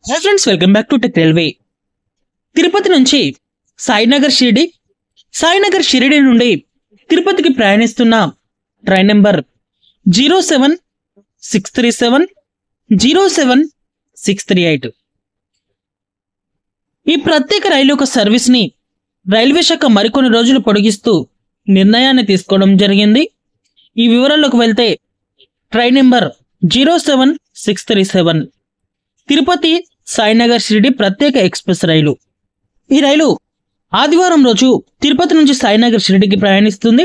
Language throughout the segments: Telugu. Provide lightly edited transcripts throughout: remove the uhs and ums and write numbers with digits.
Hi friends, welcome back to tech railway. Tirupati నుంచి సాయినగర్ షిరిడి నుండి తిరుపతికి ప్రయాణిస్తున్న ట్రైన్ నెంబర్ 07637 07638. ఈ ప్రత్యేక రైలు యొక్క సర్వీస్ ని రైల్వే శాఖ మరికొన్ని రోజులు పొడిగిస్తూ నిర్ణయాన్ని తీసుకోవడం జరిగింది. ఈ వివరాల్లోకి వెళ్తే ట్రైన్ నెంబర్ 07637 తిరుపతి సాయినగర్ షిరిడి ప్రత్యేక ఎక్స్ప్రెస్ రైలు. ఈ రైలు ఆదివారం రోజు తిరుపతి నుంచి సాయినగర్ షిరిడికి ప్రయాణిస్తుంది.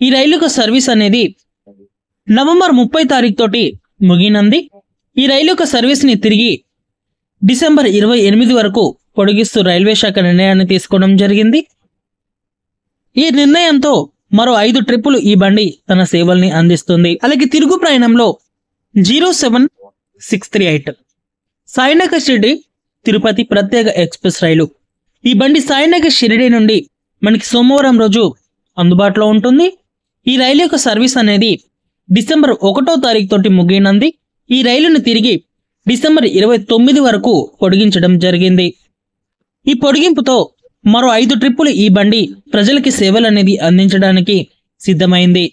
ఈ రైలు యొక్క సర్వీస్ అనేది నవంబర్ 30 తారీఖు తోటి ముగినంది. ఈ రైలు యొక్క సర్వీస్ ని తిరిగి డిసెంబర్ 28 వరకు పొడిగిస్తూ రైల్వే శాఖ నిర్ణయాన్ని తీసుకోవడం జరిగింది. ఈ నిర్ణయంతో మరో 5 ట్రిప్పులు ఈ బండి తన సేవల్ని అందిస్తుంది. అలాగే తిరుగు ప్రయాణంలో 07638 సాయినగర్ షిరిడి తిరుపతి ప్రత్యేక ఎక్స్ప్రెస్ రైలు. ఈ బండి సాయినగర్ షిరిడి నుండి మనకి సోమవారం రోజు అందుబాటులో ఉంటుంది. ఈ రైలు యొక్క సర్వీస్ అనేది డిసెంబర్ 1వ తారీఖు తోటి ముగినంది. ఈ రైలును తిరిగి డిసెంబర్ 29 వరకు పొడిగించడం జరిగింది. ఈ పొడిగింపుతో మరో 5 ట్రిప్పులు ఈ బండి ప్రజలకి సేవలు అనేది అందించడానికి సిద్ధమైంది.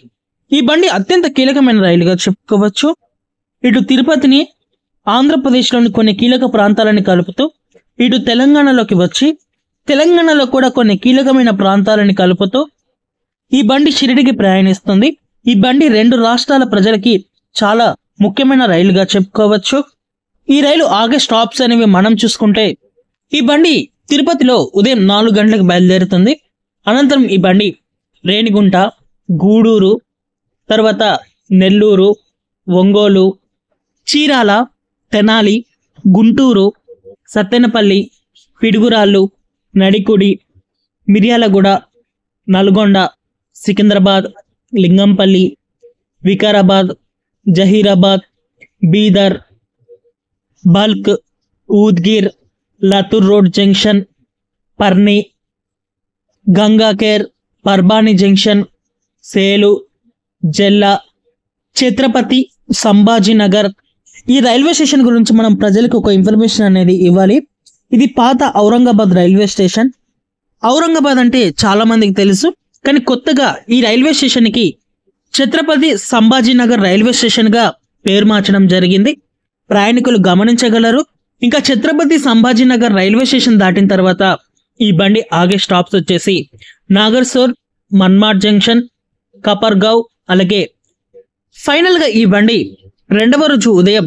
ఈ బండి అత్యంత కీలకమైన రైలుగా చెప్పుకోవచ్చు. ఇటు తిరుపతిని ఆంధ్రప్రదేశ్లోని కొన్ని కీలక ప్రాంతాలను కలుపుతూ ఇటు తెలంగాణలోకి వచ్చి తెలంగాణలో కూడా కొన్ని కీలకమైన ప్రాంతాలను కలుపుతూ ఈ బండి షిరిడికి ప్రయాణిస్తుంది. ఈ బండి 2 రాష్ట్రాల ప్రజలకి చాలా ముఖ్యమైన రైలుగా చెప్పుకోవచ్చు. ఈ రైలు ఆగే స్టాప్స్ అనేవి మనం చూసుకుంటే ఈ బండి తిరుపతిలో ఉదయం 4 గంటలకు బయలుదేరుతుంది. అనంతరం ఈ బండి రేణిగుంట, గూడూరు, తర్వాత నెల్లూరు, ఒంగోలు, చీరాల, తెనాలి, గుంటూరు, సత్తెనపల్లి, పిడుగురాళ్ళు, నడికుడి, మిర్యాలగూడ, నల్గొండ, సికింద్రాబాద్, లింగంపల్లి, వికారాబాద్, జహీరాబాద్, బీదర్, బల్క్, Udgir, Latur road junction, Parli, Gangakher, Parbhani junction, Selu, Jalna, Chhatrapati Sambhajinagar. ఈ రైల్వే స్టేషన్ గురించి మనం ప్రజలకు ఒక ఇన్ఫర్మేషన్ అనేది ఇవ్వాలి. ఇది పాత ఔరంగాబాద్ రైల్వే స్టేషన్. ఔరంగాబాద్ అంటే చాలా మందికి తెలుసు, కానీ కొత్తగా ఈ రైల్వే స్టేషన్కి ఛత్రపతి సంభాజీనగర్ రైల్వే స్టేషన్గా పేరు మార్చడం జరిగింది. ప్రయాణికులు గమనించగలరు. ఇంకా ఛత్రపతి సంభాజీనగర్ రైల్వే స్టేషన్ దాటిన తర్వాత ఈ బండి ఆగే స్టాప్స్ వచ్చేసి నాగర్సోర్, మన్మాడ్ జంక్షన్, కపర్గావ్. అలాగే ఫైనల్గా ఈ బండి 2వ రోజు ఉదయం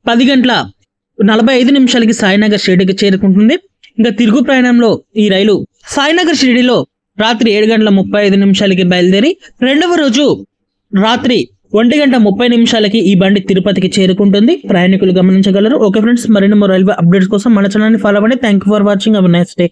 10:45 సాయినగర్ షిరిడికి చేరుకుంటుంది. ఇంకా తిరుగు ప్రయాణంలో ఈ రైలు సాయినగర్ షిరిడిలో రాత్రి 7:35 బయలుదేరి 2వ రోజు రాత్రి 1:30 ఈ బండి తిరుపతికి చేరుకుంటుంది. ప్రయాణికులు గమనించగలరు. ఓకే ఫ్రెండ్స్, మరిన్ని రైల్వే అప్డేట్స్ కోసం మన ఛానల్ని ఫాలో అవ్వండి. Thank you for watching. Have a nice day.